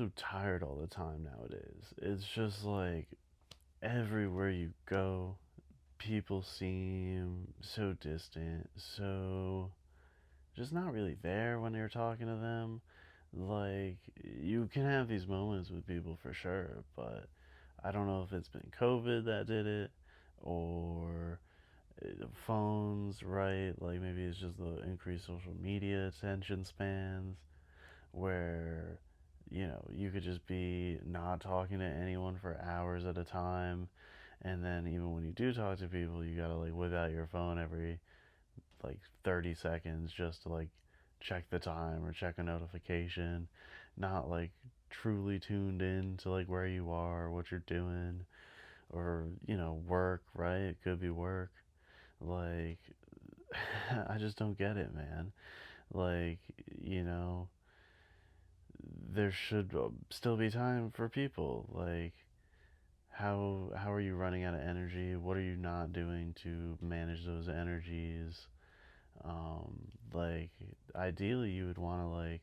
so tired all the time nowadays. It's just like everywhere you go, people seem so distant, so just not really there when you're talking to them. Like, you can have these moments with people for sure, but I don't know if it's been COVID that did it or phones, right? Like, maybe it's just the increased social media attention spans where, you could just be not talking to anyone for hours at a time. And then even when you do talk to people, you gotta like whip out your phone every like 30 seconds just to like check the time or check a notification, not like truly tuned in to like where you are, what you're doing, or work, right? It could be work. Like, I just don't get it, man. Like, you know, there should still be time for people. Like, how are you running out of energy? What are you not doing to manage those energies? Like, ideally, you would want to like,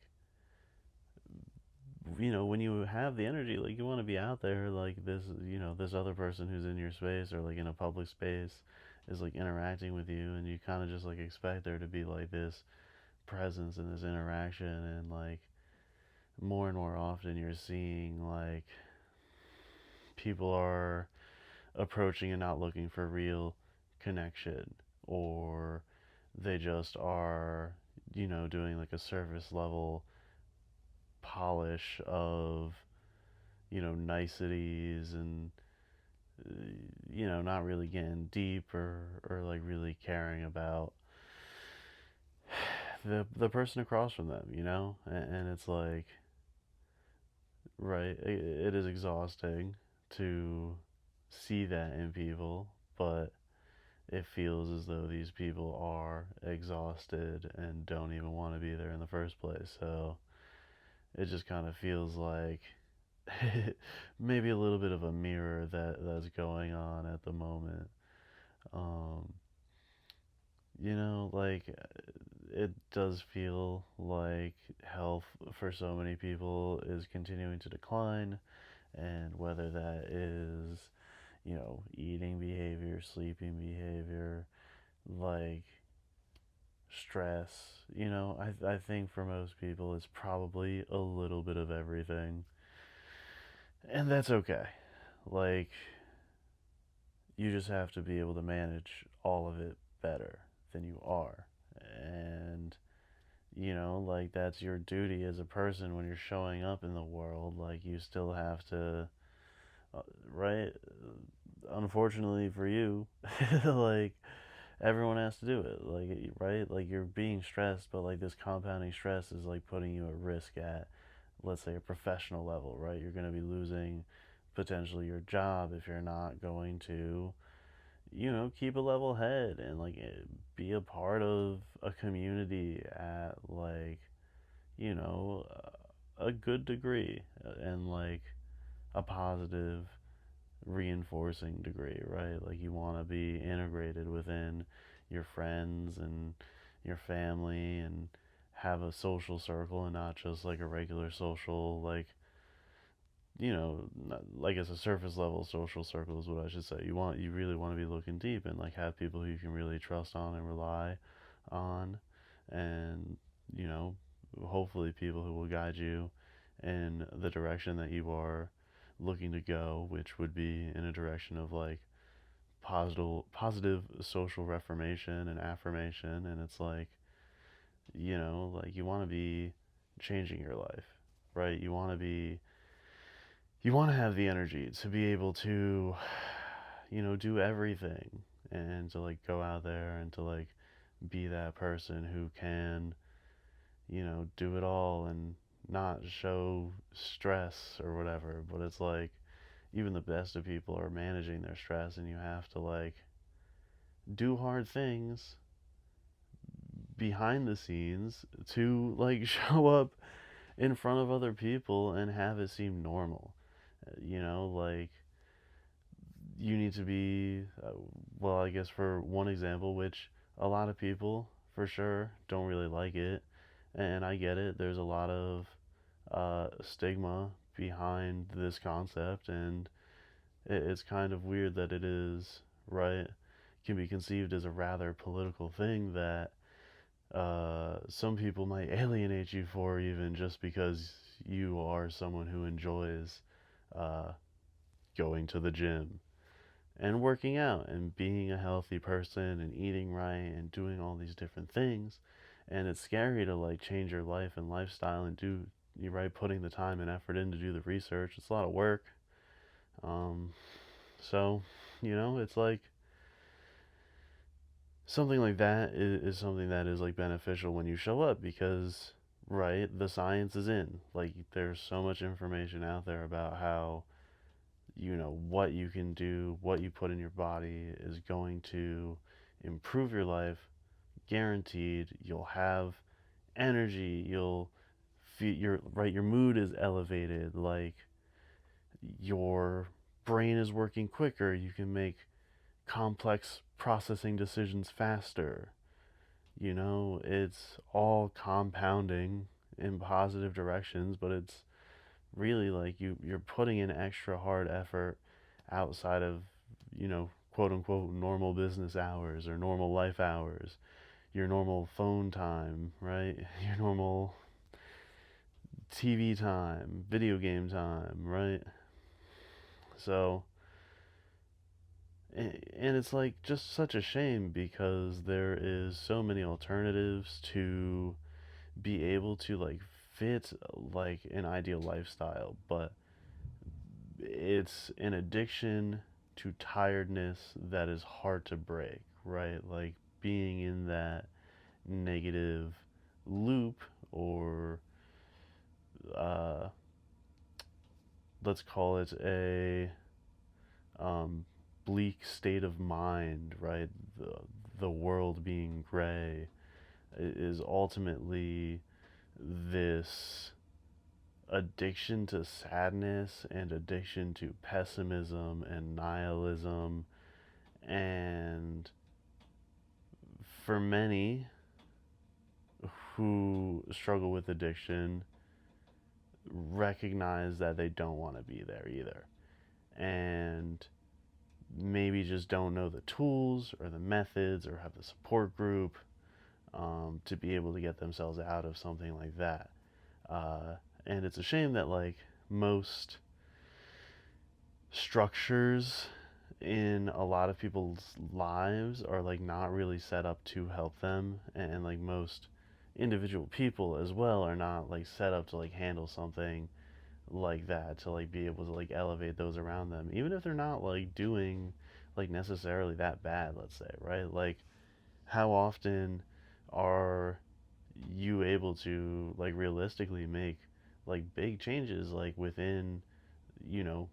when you have the energy, like you want to be out there, like this other person who's in your space or like in a public space is like interacting with you, and you kind of just like expect there to be like this presence and this interaction, and like more and more often you're seeing like people are approaching and not looking for real connection, or they just are, doing like a surface level polish of, niceties and, not really getting deep or like really caring about the person across from them, and it's like, right, it is exhausting to see that in people, but it feels as though these people are exhausted and don't even want to be there in the first place. So it just kind of feels like maybe a little bit of a mirror that's going on at the moment. Um, like it does feel like health for so many people is continuing to decline, and whether that is, eating behavior, sleeping behavior, like stress, I think for most people it's probably a little bit of everything. And that's okay. Like, you just have to be able to manage all of it better than you are. And, like, that's your duty as a person when you're showing up in the world. Like, you still have to, right? Unfortunately for you, like, everyone has to do it. Like, right? Like, you're being stressed, but, like, this compounding stress is, like, putting you at risk at, let's say, a professional level, right? You're going to be losing potentially your job if you're not going to, keep a level head and like be a part of a community at like, you know, a good degree, and like a positive reinforcing degree, right? Like, you want to be integrated within your friends and your family and have a social circle and not just like a regular social, like, like it's a surface level social circle is what I should say. You really want to be looking deep and like have people who you can really trust on and rely on, and you know, hopefully people who will guide you in the direction that you are looking to go, which would be in a direction of like positive social reformation and affirmation. And it's like, like you want to be changing your life, right? You want to have the energy to be able to, do everything, and to like go out there and to like be that person who can, do it all and not show stress or whatever. But it's like even the best of people are managing their stress, and you have to like do hard things behind the scenes to like show up in front of other people and have it seem normal. Like, you need to be, well, I guess for one example, which a lot of people for sure don't really like it, and I get it. There's a lot of stigma behind this concept, and it's kind of weird that it is, right, can be conceived as a rather political thing that some people might alienate you for, even just because you are someone who enjoys uh, going to the gym and working out and being a healthy person and eating right and doing all these different things. And it's scary to like change your life and lifestyle and do you right, putting the time and effort in to do the research. It's a lot of work. Um, so, it's like something like that is something that is like beneficial when you show up because, right, the science is in. Like, there's so much information out there about how, what you can do, what you put in your body is going to improve your life, guaranteed. You'll have energy, you'll feel your mood is elevated, like your brain is working quicker, you can make complex processing decisions faster. It's all compounding in positive directions, but it's really like you're putting in extra hard effort outside of, quote unquote normal business hours or normal life hours, your normal phone time, right? Your normal TV time, video game time, right? So, and it's like just such a shame because there is so many alternatives to be able to like fit like an ideal lifestyle, but it's an addiction to tiredness that is hard to break, right? Like being in that negative loop, or uh, let's call it a bleak state of mind, right? The world being gray is ultimately this addiction to sadness and addiction to pessimism and nihilism. And for many who struggle with addiction, recognize that they don't want to be there either. And maybe just don't know the tools or the methods or have the support group to be able to get themselves out of something like that. And it's a shame that, like, most structures in a lot of people's lives are like not really set up to help them, and like most individual people as well are not like set up to like handle something like that, to like be able to like elevate those around them, even if they're not like doing like necessarily that bad, let's say, right? Like, how often are you able to like realistically make like big changes like within, you know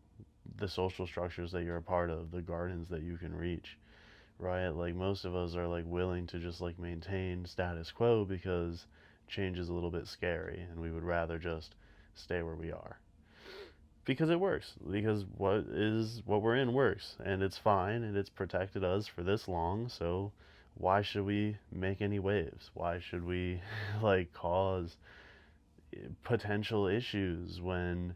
the social structures that you're a part of, the gardens that you can reach, right? Like, most of us are like willing to just like maintain status quo because change is a little bit scary and we would rather just stay where we are because it works, because what we're in works and it's fine and it's protected us for this long. So why should we make any waves? Why should we like cause potential issues when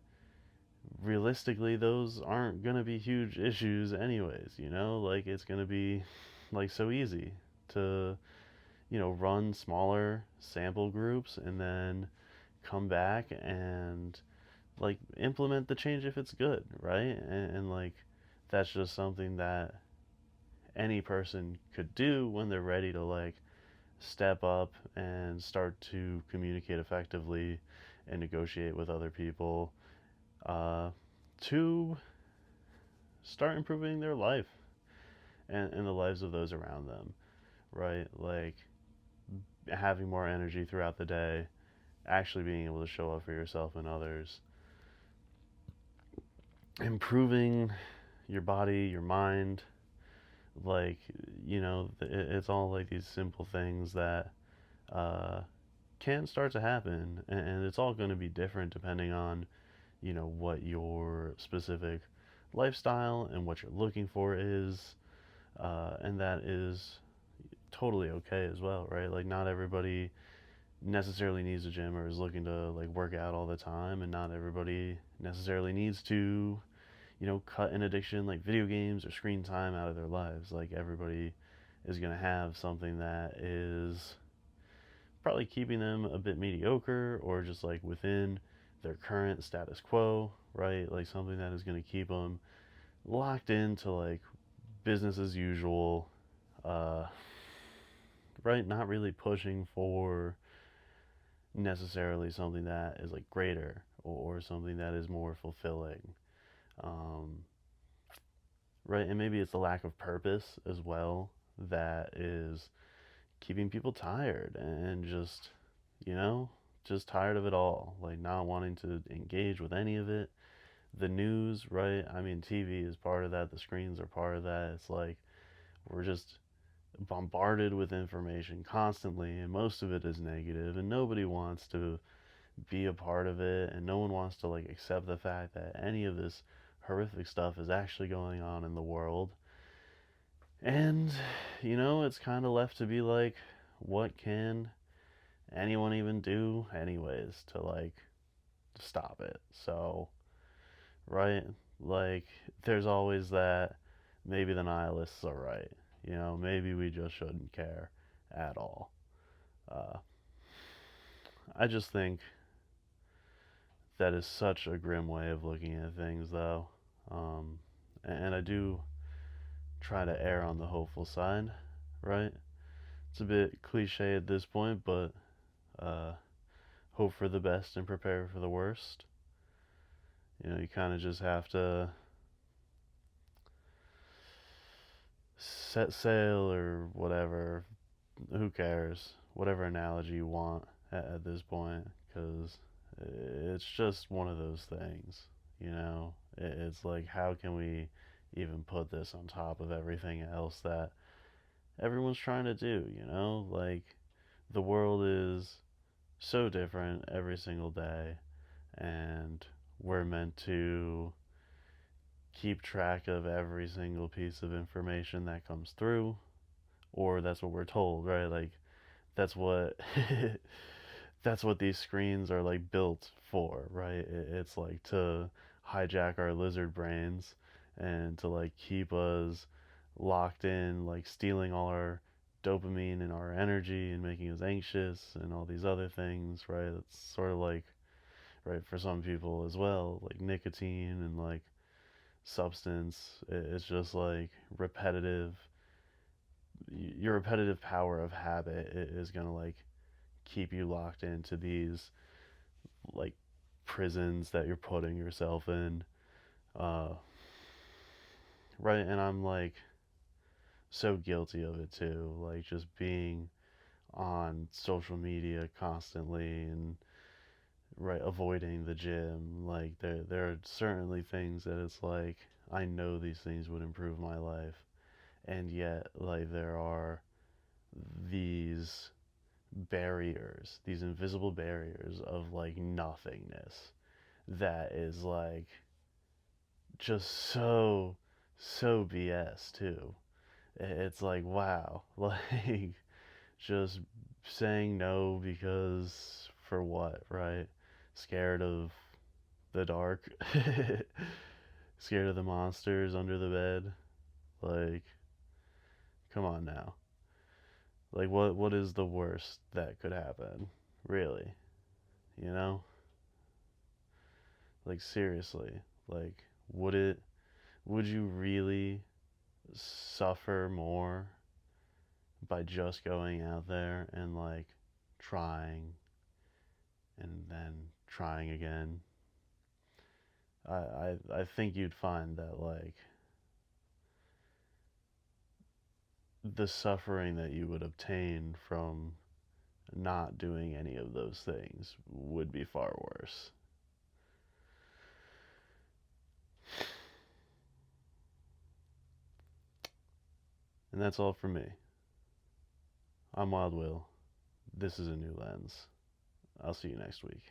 realistically those aren't going to be huge issues anyways? Like, it's going to be like so easy to, run smaller sample groups and then come back and like implement the change if it's good, right? And like, that's just something that any person could do when they're ready to like step up and start to communicate effectively and negotiate with other people, uh, to start improving their life and the lives of those around them, right? Like, having more energy throughout the day, actually being able to show up for yourself and others, improving your body, your mind. Like, it's all like these simple things that uh, can start to happen, and it's all going to be different depending on, what your specific lifestyle and what you're looking for is, and that is totally okay as well, right? Like, not everybody necessarily needs a gym or is looking to like work out all the time, and not everybody necessarily needs to, cut an addiction like video games or screen time out of their lives. Like everybody is going to have something that is probably keeping them a bit mediocre or just like within their current status quo, right? Like something that is going to keep them locked into like business as usual, uh, right? Not really pushing for necessarily something that is like greater or something that is more fulfilling, um, right? And maybe it's the lack of purpose as well that is keeping people tired and just, you know, just tired of it all, like not wanting to engage with any of it. The news, right? I mean, TV is part of that, the screens are part of that. It's like we're just bombarded with information constantly, and most of it is negative, and nobody wants to be a part of it, and no one wants to like accept the fact that any of this horrific stuff is actually going on in the world. And it's kind of left to be like, what can anyone even do anyways to like stop it? So, right? Like there's always that maybe the nihilists are right. Maybe we just shouldn't care at all. Uh, I just think that is such a grim way of looking at things, though. Um, and I do try to err on the hopeful side, right? It's a bit cliche at this point, but uh, hope for the best and prepare for the worst. You kind of just have to set sail or whatever. Who cares? Whatever analogy you want at this point, because it's just one of those things. It's like, how can we even put this on top of everything else that everyone's trying to do? Like the world is so different every single day, and we're meant to keep track of every single piece of information that comes through, or that's what we're told, right? Like that's what that's what these screens are like built for, right? It's like to hijack our lizard brains and to like keep us locked in, like stealing all our dopamine and our energy and making us anxious and all these other things, right? It's sort of like, right, for some people as well, like nicotine and like substance. It's just like repetitive. Your repetitive power of habit is gonna like keep you locked into these like prisons that you're putting yourself in. Uh, right, and I'm like so guilty of it too. Like just being on social media constantly and right avoiding the gym. Like there are certainly things that it's like I know these things would improve my life, and yet like there are these barriers, these invisible barriers of like nothingness that is like just so BS too. It's like wow, like just saying no because for what, right? Scared of the dark, scared of the monsters under the bed. Like, come on now. Like, what is the worst that could happen? Really, you know? Like seriously, like would you really suffer more by just going out there and like trying and then trying again? I think you'd find that like the suffering that you would obtain from not doing any of those things would be far worse. And that's all for me. I'm Wild Will. This is A New Lens. I'll see you next week.